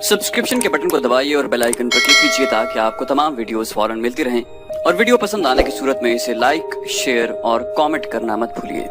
Subscription के button को दबाइए और बेल आइकन पर क्लिक कीजिए ताकि आपको तमाम वीडियोस फौरन मिलती रहें और वीडियो पसंद आने की सूरत में इसे लाइक, शेयर और कमेंट करना मत भूलिए।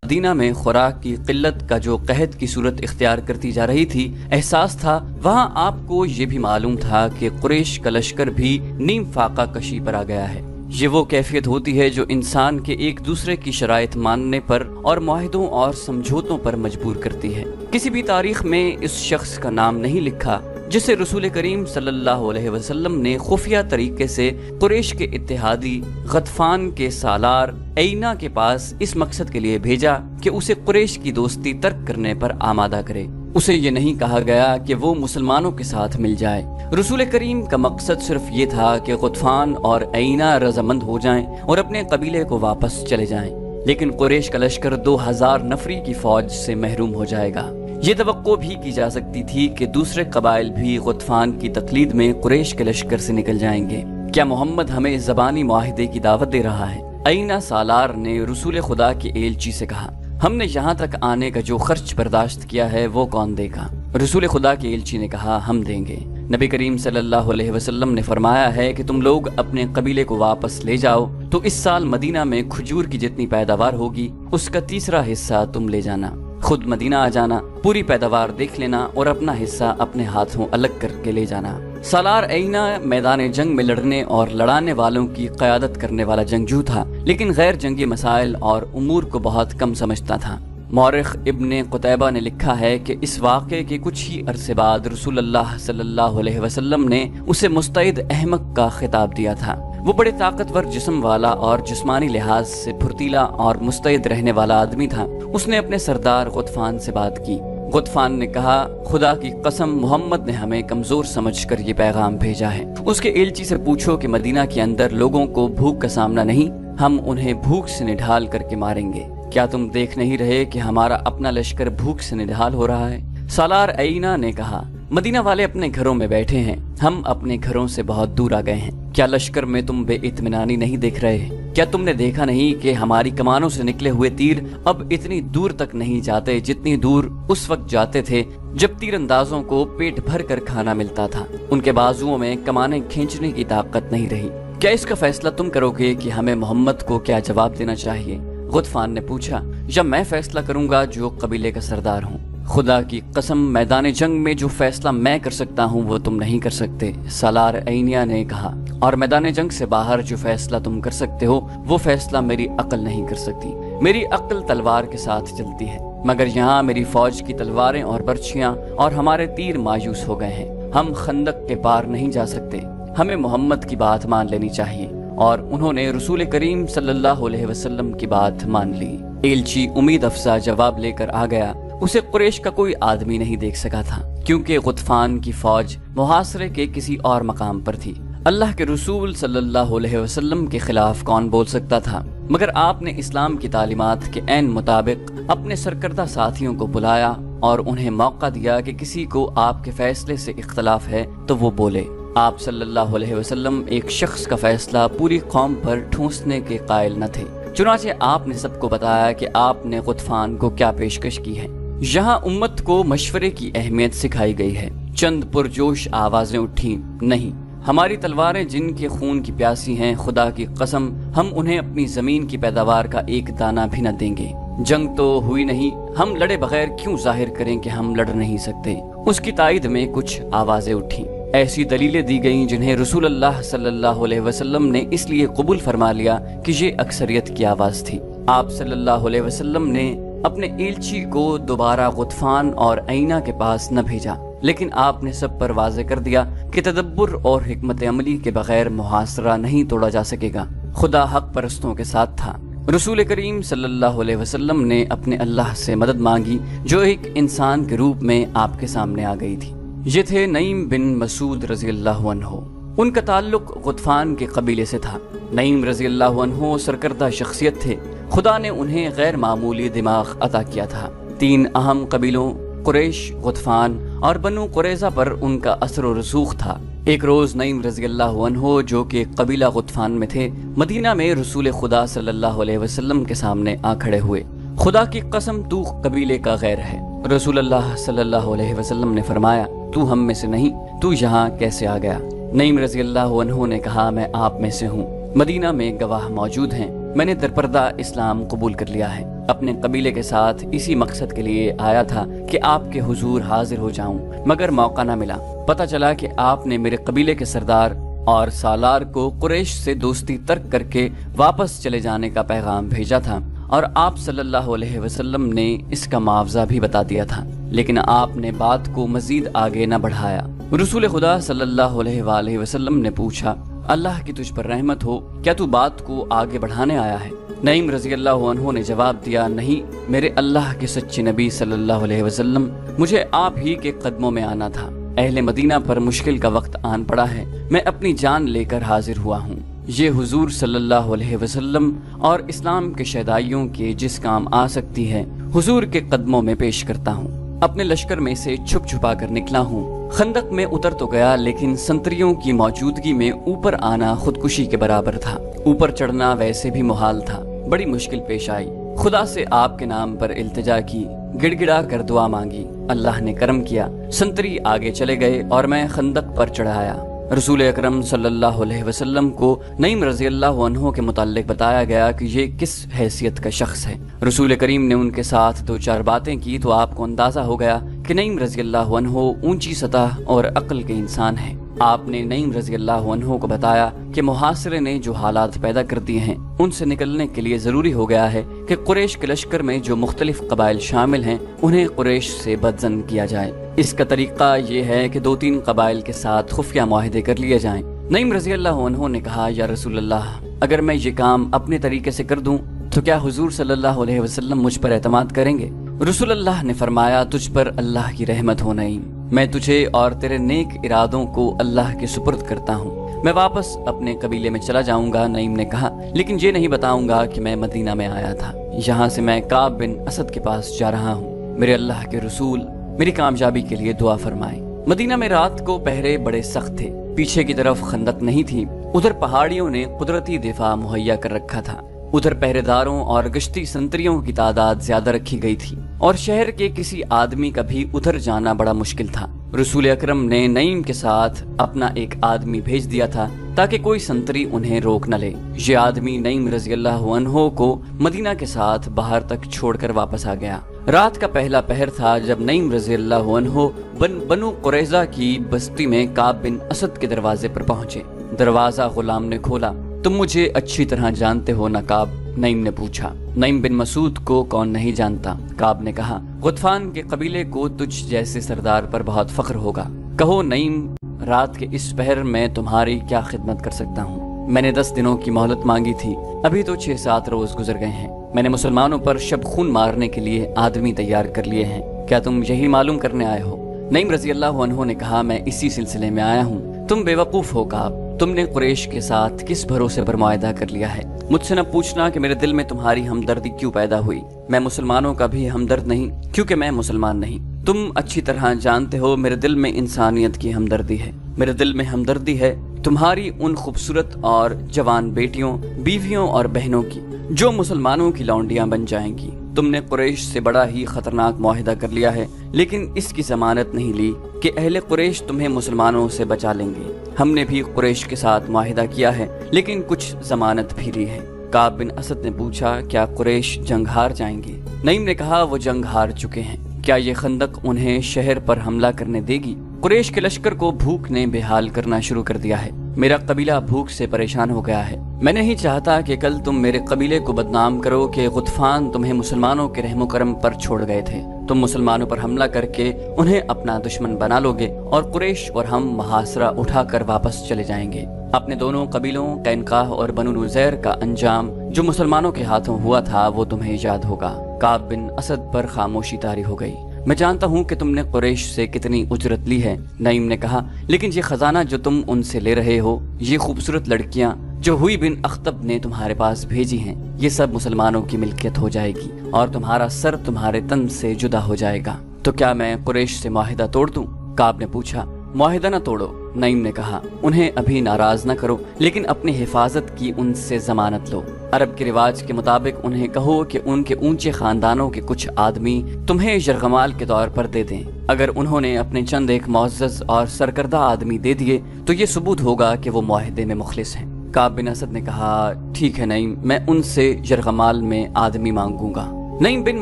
मदीना में खुराक की किल्लत का जो कहत की सूरत इख्तियार करती जा रही थी, एहसास था, वहाँ आपको ये भी मालूम था कि कुरैश का लश्कर भी नीम फाका कशी पर आ गया है। ये वो कैफियत होती है जो इंसान के एक दूसरे की शराइत मानने पर और मुआहदों और समझौतों पर मजबूर करती है। किसी भी तारीख में इस शख्स का नाम नहीं लिखा जिसे रसूल करीम सल्लल्लाहु अलैहि वसल्लम ने खुफिया तरीके से कुरैश के इत्तेहादी गतफान के सालार ऐना के पास इस मकसद के लिए भेजा कि उसे कुरैश की दोस्ती तर्क करने पर आमादा करे। उसे ये नहीं कहा गया कि वो मुसलमानों के साथ मिल जाए। रसूल करीम का मकसद सिर्फ ये था कि गतफान और ऐना रजामंद हो जाएं और अपने कबीले को वापस चले जाएं। लेकिन कुरैश का लश्कर 2000 नफरी की फौज से महरूम हो जाएगा। ये तवक्को भी की जा सकती थी कि दूसरे कबाइल भी गतफान की तकलीद में कुरैश के लश्कर से निकल जाएंगे। क्या मोहम्मद हमें ज़बानी मुआहिदे की दावत दे रहा है? ऐना सालार ने रसूल खुदा के एलची से कहा, हमने यहाँ तक आने का जो खर्च बर्दाश्त किया है वो कौन देगा? रसूल खुदा के एलची ने कहा, हम देंगे। नबी करीम सल्लल्लाहु अलैहि वसल्लम ने फरमाया है कि तुम लोग अपने कबीले को वापस ले जाओ तो इस साल मदीना में खजूर की जितनी पैदावार होगी उसका तीसरा हिस्सा तुम ले जाना। खुद मदीना आ जाना, पूरी पैदावार देख लेना और अपना हिस्सा अपने हाथों अलग करके ले जाना। सालार ऐना मैदान जंग में लड़ने और लड़ाने वालों की क़यादत करने वाला जंगजू था, लेकिन गैर जंगी मसाइल और उमूर को बहुत कम समझता था। मौरिख इब्ने कुतैबा ने लिखा है कि इस वाक़े के कुछ ही अरसे बाद रसूलुल्लाह सल्लल्लाहु अलैहि वसल्लम ने उसे मुस्तैद अहमक का खिताब दिया था। वो बड़े ताकतवर जिस्म वाला और जिस्मानी लिहाज से फुर्तीला और मुस्तैद रहने वाला आदमी था। उसने अपने सरदार गतफान से बात की। गतफान ने कहा, खुदा की कसम, मोहम्मद ने हमें कमजोर समझकर ये पैगाम भेजा है। उसके एलची से पूछो कि मदीना के अंदर लोगों को भूख का सामना नहीं, हम उन्हें भूख से निढाल करके मारेंगे। क्या तुम देख नहीं रहे कि हमारा अपना लश्कर भूख से निढाल हो रहा है? सालार ऐना ने कहा, मदीना वाले अपने घरों में बैठे हैं, हम अपने घरों से बहुत दूर आ गए हैं। क्या लश्कर में तुम बेइत्मीनानी नहीं देख रहे? क्या तुमने देखा नहीं कि हमारी कमानों से निकले हुए तीर अब इतनी दूर तक नहीं जाते जितनी दूर उस वक्त जाते थे जब तीरंदाजों को पेट भर कर खाना मिलता था। उनके बाजुओं में कमाने खींचने की ताकत नहीं रही। क्या इसका फैसला तुम करोगे कि हमें मोहम्मद को क्या जवाब देना चाहिए? गतफान ने पूछा, या मैं फैसला करूंगा जो कबीले का सरदार हूँ? खुदा की कसम, मैदान जंग में जो फैसला मैं कर सकता हूँ वो तुम नहीं कर सकते, सालार ऐना ने कहा। और मैदान जंग से बाहर जो फैसला तुम कर सकते हो वो फैसला मेरी अक्ल नहीं कर सकती। मेरी अक्ल तलवार के साथ चलती है, मगर यहाँ मेरी फौज की तलवारें और बर्छियां और हमारे तीर मायूस हो गए हैं। हम खंदक के पार नहीं जा सकते। हमें मोहम्मद की बात मान लेनी चाहिए। और उन्होंने रसूल करीम सल्लल्लाहु अलैहि वसल्लम की बात मान ली। एलची उम्मीद अफजा जवाब लेकर आ गया। उसे कुरैश का कोई आदमी नहीं देख सका था, क्योंकि गतफान की फौज मुहासरे के किसी और मकाम पर थी। अल्लाह के रसूल सल्लल्लाहु अलैहि वसल्लम के खिलाफ कौन बोल सकता था? मगर आपने इस्लाम की तालीमात के ऐन मुताबिक अपने सरकर्दा साथियों को बुलाया और उन्हें मौका दिया कि किसी को आपके फैसले से इख्तलाफ है तो वो बोले। आप सल्लल्लाहु अलैहि वसल्लम एक शख्स का फैसला पूरी कौम पर ठूंसने के कायल न थे। चुनाचे आपने सबको बताया कि आपने गतफान को क्या पेशकश की है। यहाँ उम्मत को मशवरे की अहमियत सिखाई गई है। चंद पुरजोश आवाजें उठी, नहीं, हमारी तलवारें जिनके खून की प्यासी हैं, खुदा की कसम, हम उन्हें अपनी जमीन की पैदावार का एक दाना भी न देंगे। जंग तो हुई नहीं, हम लड़े बगैर क्यों जाहिर करें कि हम लड़ नहीं सकते? उसकी तायद में कुछ आवाजें उठी। ऐसी दलीलें दी गईं जिन्हें रसूलुल्लाह सल्लल्लाहु अलैहि वसल्लम ने इसलिए कबूल फरमा लिया कि ये अक्सरियत की आवाज थी। आप सल्लल्लाहु अलैहि वसल्लम ने अपने एलची को दोबारा गतफान और ऐना के पास न भेजा, लेकिन आपने सब पर वाज़े कर दिया कि तदब्बुर और हिकमत अमली के बगैर मुहासरा नहीं तोड़ा जा सकेगा। खुदा हक परस्तों के साथ था। रसूल करीम सल्लल्लाहु अलैहि वसल्लम ने अपने अल्लाह से मदद मांगी जो एक इंसान के रूप में आपके सामने आ गई थी। ये थे नईम बिन मसूद रज़ी अल्लाहु अन्हु। उनका ताल्लुक गतफान के कबीले से था। नईम रज़ी अल्लाहु अन्हु सरकर्दा शख्सियत थे। खुदा ने उन्हें गैर मामूली दिमाग अता किया था। 3 अहम कबीलों कुरैश, गतफान और बनु कुरैज़ा पर उनका असर व रसूख था। एक रोज नईम रज़ी अल्लाहु अन्हु जो कि कबीला गतफान में थे, मदीना में रसूल खुदा सल्लल्लाहु अलैहि वसल्लम के सामने आ खड़े हुए। खुदा की कसम तू कबीले का गैर है। रसूल अल्लाह सल्लल्लाहु अलैहि वसल्लम ने फरमाया, तू हम में से नहीं, तू यहाँ कैसे आ गया? नईम रज़ी अल्लाह अन्हु ने कहा, मैं आप में से हूँ। मदीना में गवाह मौजूद हैं, मैंने दरपर्दा इस्लाम कबूल कर लिया है। अपने कबीले के साथ इसी मकसद के लिए आया था कि आपके हुजूर हाजिर हो जाऊं, मगर मौका न मिला। पता चला कि आपने मेरे कबीले के सरदार और सालार को कुरैश से दोस्ती तर्क करके वापस चले जाने का पैगाम भेजा था और आप सल्लल्लाहु अलैहि वसल्लम ने इसका मुआवजा भी बता दिया था, लेकिन आपने बात को मजीद आगे न बढ़ाया। रसूल खुदा सल्लल्लाहु अलैहि वसल्लम ने पूछा, अल्लाह की तुझ पर रहमत हो, क्या तू बात को आगे बढ़ाने आया है? नईम रज़ी अल्लाह अन्हु ने जवाब दिया, नहीं, मेरे अल्लाह के सच्चे नबी सल्लल्लाहु अलैहि वसल्लम, मुझे आप ही के कदमों में आना था। अहले मदीना पर मुश्किल का वक्त आन पड़ा है, मैं अपनी जान लेकर हाजिर हुआ हूँ। ये हुजूर सल्लल्लाहु अलैहि वसल्लम और इस्लाम के शहदाइयों के जिस काम आ सकती है, हुजूर के कदमों में पेश करता हूँ। अपने लश्कर में से छुप छुपा कर निकला हूँ। खंदक में उतर तो गया, लेकिन संतरियों की मौजूदगी में ऊपर आना खुदकुशी के बराबर था। ऊपर चढ़ना वैसे भी मुहाल था। बड़ी मुश्किल पेश आई। खुदा से आपके नाम पर इल्तिजा की, गिड़गिड़ा कर दुआ मांगी। अल्लाह ने करम किया, संतरी आगे चले गए और मैं खंदक पर चढ़ाया। रसूल अकरम सल्लल्लाहु अलैहि वसल्लम को नईम रज़ी अल्लाह अन्हु के मुताल्लिक बताया गया कि ये किस हैसियत का शख्स है। रसूल करीम ने उनके साथ दो चार बातें की तो आपको अंदाजा हो गया कि नईम रज़ी अल्लाह अन्हु ऊंची सतह और अक्ल के इंसान हैं। आपने नईम रज़ी अल्लाह अन्हु को बताया कि मुहासिरे ने जो हालात पैदा कर दिए हैं, उनसे निकलने के लिए जरूरी हो गया है कि कुरैश के लश्कर में जो मुख्तलिफ कबाइल शामिल हैं, उन्हें कुरैश से बदजन किया जाए। इसका तरीका ये है कि 2-3 कबाइल के साथ खुफिया मुआहिदे कर लिए जाएं। नईम रज़ी अल्लाह अन्हु ने कहा, या रसूल अल्लाह, अगर मैं ये काम अपने तरीके से कर दूं तो क्या हुजूर सल्लल्लाहु अलैहि वसल्लम मुझ पर एतमाद करेंगे? रसूल अल्लाह ने फरमाया, तुझ पर अल्लाह की रहमत हो नईम, मैं तुझे और तेरे नेक इरादों को अल्लाह के सुपुर्द करता हूँ। मैं वापस अपने कबीले में चला जाऊंगा। नईम ने कहा, लेकिन ये नहीं बताऊंगा कि मैं मदीना में आया था। यहाँ से मैं काब बिन असद के पास जा रहा हूँ। मेरे अल्लाह के रसूल मेरी कामयाबी के लिए दुआ फरमाएं। मदीना में रात को पहरे बड़े सख्त थे। पीछे की तरफ खंदक नहीं थी, उधर पहाड़ियों ने कुदरती दिफा मुहैया कर रखा था। उधर पहरेदारों और गश्ती संतरियों की तादाद ज्यादा रखी गई थी और शहर के किसी आदमी का भी उधर जाना बड़ा मुश्किल था। रसूल अकरम ने नईम के साथ अपना एक आदमी भेज दिया था ताकि कोई संतरी उन्हें रोक न ले। ये आदमी नईम रज़ी अल्लाह अन्हु को मदीना के साथ बाहर तक छोड़कर वापस आ गया। रात का पहला पहर था जब नईम रज़ी अल्लाह अन्हु बनु कुरैज़ा की बस्ती में काब बिन असद के दरवाजे पर पहुंचे। दरवाजा गुलाम ने खोला। तुम मुझे अच्छी तरह जानते हो ना काब? नईम ने पूछा। नईम बिन मसूद को कौन नहीं जानता? काब ने कहा, गुतफान के कबीले को तुझ जैसे सरदार पर बहुत फख्र होगा। कहो नईम, रात के इस पहर में तुम्हारी क्या खिदमत कर सकता हूँ? मैंने 10 दिनों की मोहलत मांगी थी, अभी तो 6-7 रोज गुजर गए हैं। मैंने मुसलमानों पर शब खून मारने के लिए आदमी तैयार कर लिए हैं। क्या तुम यही मालूम करने आए हो? नईम रज़ी अल्लाह अन्हु ने कहा, मैं इसी सिलसिले में आया हूँ। तुम बेवकूफ हो काब, तुमने कुरैश के साथ किस भरोसे पर मुआहदा कर लिया है? मुझसे न पूछना कि मेरे दिल में तुम्हारी हमदर्दी क्यों पैदा हुई। मैं मुसलमानों का भी हमदर्द नहीं, क्योंकि मैं मुसलमान नहीं। तुम अच्छी तरह जानते हो मेरे दिल में इंसानियत की हमदर्दी है। मेरे दिल में हमदर्दी है तुम्हारी उन खूबसूरत और जवान बेटियों, बीवियों और बहनों की जो मुसलमानों की लौंडियां बन जाएंगी। तुमने कुरैश से बड़ा ही खतरनाक मुआहिदा कर लिया है, लेकिन इसकी जमानत नहीं ली कि अहले कुरैश तुम्हें मुसलमानों से बचा लेंगे। हमने भी कुरैश के साथ मुआहिदा किया है, लेकिन कुछ जमानत भी ली है। काब बिन असद ने पूछा, क्या कुरैश जंग हार जाएंगे? नईम ने कहा, वो जंग हार चुके हैं। क्या ये खंदक उन्हें शहर पर हमला करने देगी? कुरैश के लश्कर को भूख ने बेहाल करना शुरू कर दिया है। मेरा कबीला भूख से परेशान हो गया है। मैं नहीं चाहता कि कल तुम मेरे कबीले को बदनाम करो कि गुतफान तुम्हें मुसलमानों के रहमो करम पर छोड़ गए थे। तुम मुसलमानों पर हमला करके उन्हें अपना दुश्मन बना लोगे और कुरैश और हम मुहासरा उठाकर वापस चले जाएंगे। अपने दोनों कबीलों कैनकाह और बनु नुज़ैर का अंजाम जो मुसलमानों के हाथों हुआ था, वो तुम्हें याद होगा। काब बिन असद पर खामोशी तारी हो गई। मैं जानता हूँ कि तुमने कुरैश से कितनी उजरत ली है। नईम ने कहा, लेकिन ये खजाना जो तुम उनसे ले रहे हो, ये खूबसूरत लड़कियाँ जो हुई बिन अख्तब ने तुम्हारे पास भेजी हैं, ये सब मुसलमानों की मिल्कियत हो जाएगी और तुम्हारा सर तुम्हारे तन से जुदा हो जाएगा। तो क्या मैं कुरैश से मुआहिदा तोड़ दूं? काब ने पूछा। मुआहिदा न तोड़ो। नईम ने कहा, उन्हें अभी नाराज न करो, लेकिन अपनी हिफाजत की उनसे जमानत लो। अरब के रिवाज के मुताबिक उन्हें कहो कि उनके ऊंचे खानदानों के कुछ आदमी तुम्हें यरगमाल के तौर पर दे दें। अगर उन्होंने अपने चंद एक मुअज़्ज़ज़ और सरकर्दा आदमी दे दिए तो ये सबूत होगा कि वो मुआहिदे में मुखलिस हैं। काब बिन असद ने कहा, ठीक है नईम, मैं उनसे यरगमाल में आदमी मांगूंगा। नईम बिन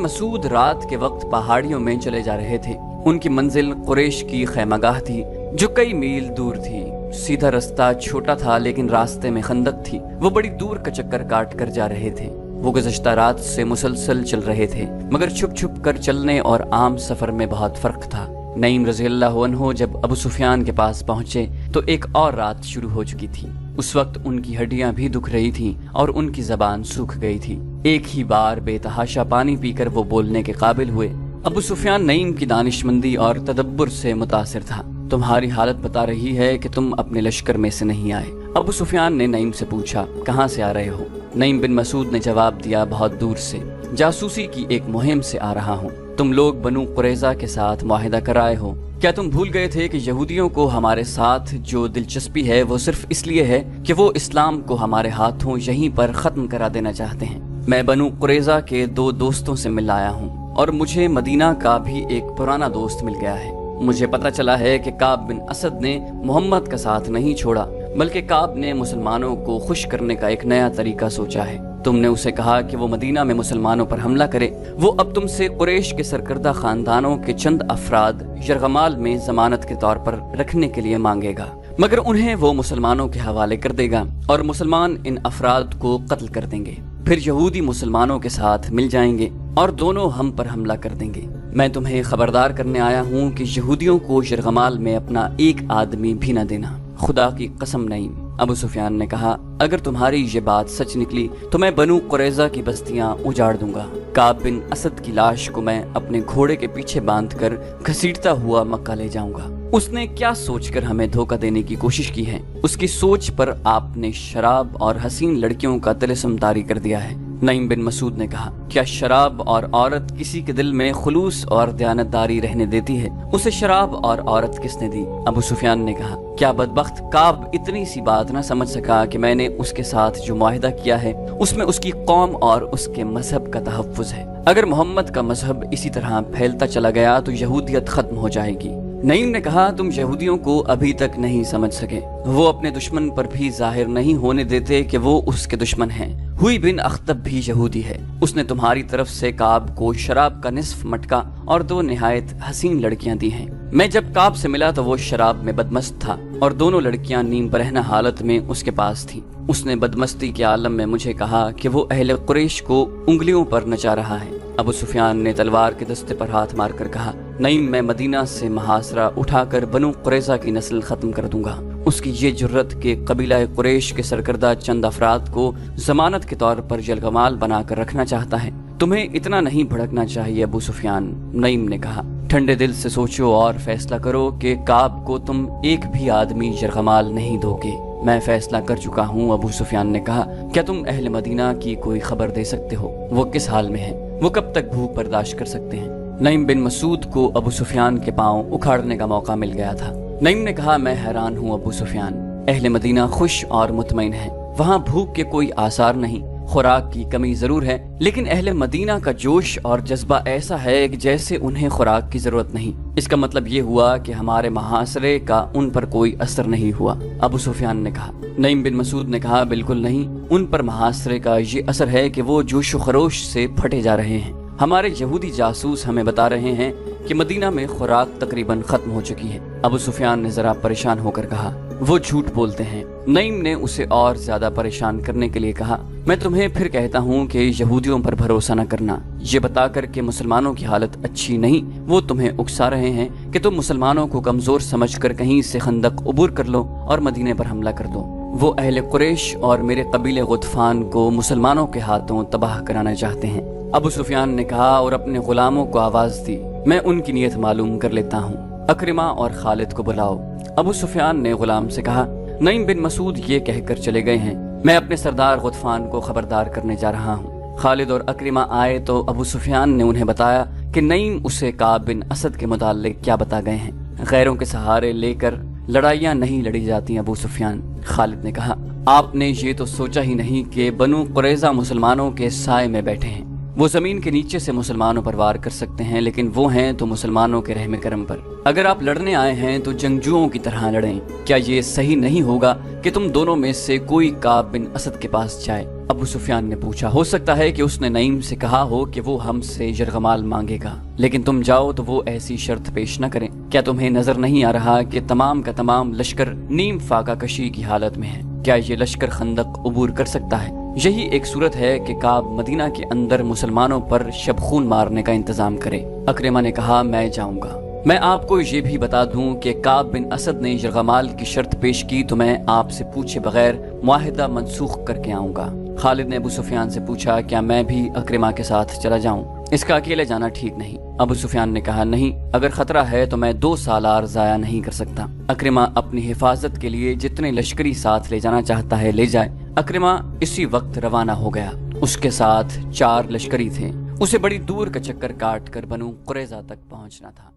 मसूद रात के वक्त पहाड़ियों में चले जा रहे थे। उनकी मंजिल कुरैश की खैमागाह थी जो कई मील दूर थी। सीधा रास्ता छोटा था लेकिन रास्ते में खंदक थी। वो बड़ी दूर का चक्कर काट कर जा रहे थे। वो गुज़श्ता रात से मुसलसल चल रहे थे, मगर छुप छुप कर चलने और आम सफर में बहुत फर्क था। नईम रज़ियल्लाहु अन्हु जब अबू सुफियान के पास पहुंचे तो एक और रात शुरू हो चुकी थी। उस वक्त उनकी हड्डियां भी दुख रही थीं और उनकी जबान सूख गई थी। एक ही बार बेतहाशा पानी पीकर वो बोलने के काबिल हुए। अबू सुफियान नईम की दानिशमंदी और तदब्बुर से मुतासिर था। तुम्हारी हालत बता रही है कि तुम अपने लश्कर में से नहीं आए। अबू सुफियान ने नईम से पूछा, कहाँ से आ रहे हो? नईम बिन मसूद ने जवाब दिया, बहुत दूर से, जासूसी की एक मुहिम से आ रहा हूँ। तुम लोग बनु कुरैज़ा के साथ मुआहिदा कराए हो। क्या तुम भूल गए थे कि यहूदियों को हमारे साथ जो दिलचस्पी है वो सिर्फ इसलिए है कि वो इस्लाम को हमारे हाथों यहीं पर खत्म करा देना चाहते हैं। मैं बनु कुरैज़ा के 2 दोस्तों से मिल आया हूँ और मुझे मदीना का भी एक पुराना दोस्त मिल गया है। मुझे पता चला है कि काब बिन असद ने मोहम्मद का साथ नहीं छोड़ा, बल्कि काब ने मुसलमानों को खुश करने का एक नया तरीका सोचा है। तुमने उसे कहा कि वो मदीना में मुसलमानों पर हमला करे। वो अब तुमसे कुरैश के सरकर्दा खानदानों के चंद अफराद यरगमाल में जमानत के तौर पर रखने के लिए मांगेगा, मगर उन्हें वो मुसलमानों के हवाले कर देगा और मुसलमान इन अफराद को कत्ल कर देंगे। फिर यहूदी मुसलमानों के साथ मिल जाएंगे और दोनों हम पर हमला कर देंगे। मैं तुम्हें खबरदार करने आया हूँ कि यहूदियों को यरगमाल में अपना एक आदमी भी न देना। खुदा की कसम नईम, अबू सुफियान ने कहा, अगर तुम्हारी ये बात सच निकली तो मैं बनु कुरैज़ा की बस्तियां उजाड़ दूंगा। काब बिन असद की लाश को मैं अपने घोड़े के पीछे बांधकर घसीटता हुआ मक्का ले जाऊंगा। उसने क्या सोचकर हमें धोखा देने की कोशिश की है? उसकी सोच पर आपने शराब और हसीन लड़कियों का तिलिस्म तारी कर दिया है। नईम बिन मसूद ने कहा, क्या शराब और औरत किसी के दिल में खुलूस और दयानतदारी रहने देती है? उसे शराब और औरत किसने दी? अबू सुफियान ने कहा, क्या बदबख्त काब इतनी सी बात न समझ सका कि मैंने उसके साथ जो मुआहिदा किया है उसमें उसकी कौम और उसके मजहब का तहफ्फुज है। अगर मोहम्मद का मजहब इसी तरह फैलता चला गया तो यहूदियत खत्म हो जाएगी। नईम ने कहा, तुम यहूदियों को अभी तक नहीं समझ सके। वो अपने दुश्मन पर भी जाहिर नहीं होने देते कि वो उसके दुश्मन हैं। हुई बिन अख्तब भी यहूदी है। उसने तुम्हारी तरफ से काब को शराब का निस्फ मटका और 2 निहायत हसीन लड़कियां दी हैं। मैं जब काब से मिला तो वो शराब में बदमस्त था और दोनों लड़कियां नीम बरहना हालत में उसके पास थी। उसने बदमस्ती के आलम में मुझे कहा कि वो अहले कुरैश को उंगलियों पर नचा रहा है। अबू सुफियान ने तलवार के दस्ते पर हाथ मारकर कहा, नईम, मैं मदीना से महासरा उठाकर बनु कुरैज़ा की नस्ल खत्म कर दूंगा। उसकी ये जुर्रत के कबीला कुरैश के सरकर्दा चंद अफराद को जमानत के तौर पर यरगमाल बनाकर रखना चाहता है। तुम्हें इतना नहीं भड़कना चाहिए अबू सुफियान, नईम ने कहा। ठंडे दिल से सोचो और फैसला करो कि काब को तुम एक भी आदमी यरगमाल नहीं दोगे। मैं फैसला कर चुका हूँ, अबू सुफियान ने कहा। क्या तुम अहले मदीना की कोई खबर दे सकते हो? वो किस हाल में है? वो कब तक भूख बर्दाश्त कर सकते हैं? नईम बिन मसूद को अबू सुफियान के पांव उखाड़ने का मौका मिल गया था। नईम ने कहा, मैं हैरान हूँ अबू सुफियान। अहले मदीना खुश और मुतमईन है। वहाँ भूख के कोई आसार नहीं। खुराक की कमी जरूर है, लेकिन अहले मदीना का जोश और जज्बा ऐसा है कि जैसे उन्हें खुराक की जरूरत नहीं। इसका मतलब ये हुआ कि हमारे महासरे का उन पर कोई असर नहीं हुआ, अबू सुफियान ने कहा। नईम बिन मसूद ने कहा, बिल्कुल नहीं। उन पर महासरे का ये असर है कि वो जोश खरोश से फटे जा रहे हैं। हमारे यहूदी जासूस हमें बता रहे हैं कि मदीना में खुराक तकरीबन खत्म हो चुकी है। अबू सुफियान ने जरा परेशान होकर कहा, वो झूठ बोलते हैं। नईम ने उसे और ज्यादा परेशान करने के लिए कहा, मैं तुम्हें फिर कहता हूँ कि यहूदियों पर भरोसा न करना। ये बताकर कि मुसलमानों की हालत अच्छी नहीं, वो तुम्हें उकसा रहे हैं कि तुम मुसलमानों को कमजोर समझकर कहीं से खंदक उबूर कर लो और मदीने पर हमला कर दो। वो अहले कुरैश और मेरे कबीले गुतफान को मुसलमानों के हाथों तबाह कराना चाहते हैं। अबू सुफियान ने कहा और अपने गुलामों को आवाज दी, मैं उनकी नीयत मालूम कर लेता हूँ। अकरिमा और खालिद को बुलाओ। अबू सुफियान ने गुलाम से कहा, नईम बिन मसूद ये कहकर चले गए हैं, मैं अपने सरदार गुतफान को खबरदार करने जा रहा हूँ। खालिद और अकरिमा आए तो अबू सुफियान ने उन्हें बताया कि नईम उसे काब बिन असद के मुताल्लिक क्या बता गए हैं। غیروں کے سہارے لیکر لڑائیاں نہیں لڑی جاتی ابو سفیان۔ خالد نے کہا، آپ نے یہ تو سوچا ہی نہیں کہ بنو قریظہ مسلمانوں کے سائے میں بیٹھے ہیں۔ وہ زمین کے نیچے سے مسلمانوں پر وار کر سکتے ہیں، لیکن وہ ہیں تو مسلمانوں کے رحم کرم پر۔ اگر آپ لڑنے آئے ہیں تو جنگجوؤں کی طرح لڑیں۔ کیا یہ صحیح نہیں ہوگا کہ تم دونوں میں سے کوئی کعب بن اسد کے پاس جائے؟ ابو سفیان نے پوچھا، ہو سکتا ہے کہ اس نے نعیم سے کہا ہو کہ وہ ہم سے یرغمال مانگے گا، لیکن تم جاؤ تو وہ ایسی شرط پیش نہ کریں۔ کیا تمہیں نظر نہیں آ رہا کہ تمام کا تمام لشکر نیم فاقہ کشی کی حالت میں ہے؟ کیا یہ لشکر خندق عبور کر سکتا ہے؟ یہی ایک صورت ہے کہ کعب مدینہ کے اندر مسلمانوں پر شب خون مارنے کا انتظام کرے۔ اکرمہ نے کہا، میں جاؤں گا۔ میں آپ کو یہ بھی بتا دوں کہ کعب بن اسد نے یرغمال کی شرط پیش کی تو میں آپ سے پوچھے بغیر معاہدہ منسوخ کر کے آؤں گا۔ خالد نے ابو سفیان سے پوچھا، کیا میں بھی اکرمہ کے ساتھ چلا جاؤں؟ اس کا اکیلے جانا ٹھیک نہیں۔ ابو سفیان نے کہا، نہیں، اگر خطرہ ہے تو میں 2 سالار ضائع نہیں کر سکتا۔ اکرمہ اپنی حفاظت کے لیے جتنے لشکری ساتھ لے جانا چاہتا ہے لے جائے۔ اکرمہ اسی وقت روانہ ہو گیا۔ اس کے ساتھ 4 لشکری تھے۔ اسے بڑی دور کا چکر کاٹ کر بنو قریظہ تک پہنچنا تھا۔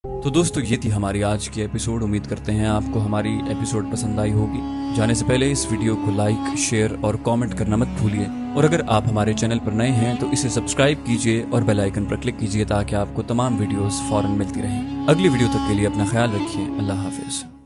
تو دوستو، یہ تھی ہماری آج کی ایپیسوڈ۔ امید کرتے ہیں آپ کو ہماری ایپیسوڈ پسند آئی ہوگی۔ جانے سے پہلے اس ویڈیو کو لائک، شیئر اور کامنٹ کرنا مت بھولیے، اور اگر آپ ہمارے چینل پر نئے ہیں تو اسے سبسکرائب کیجئے اور بیل آئیکن پر کلک کیجئے تاکہ آپ کو تمام ویڈیوز فوراً ملتی رہیں۔ اگلی ویڈیو تک کے لیے اپنا خیال رکھیے۔ اللہ حافظ۔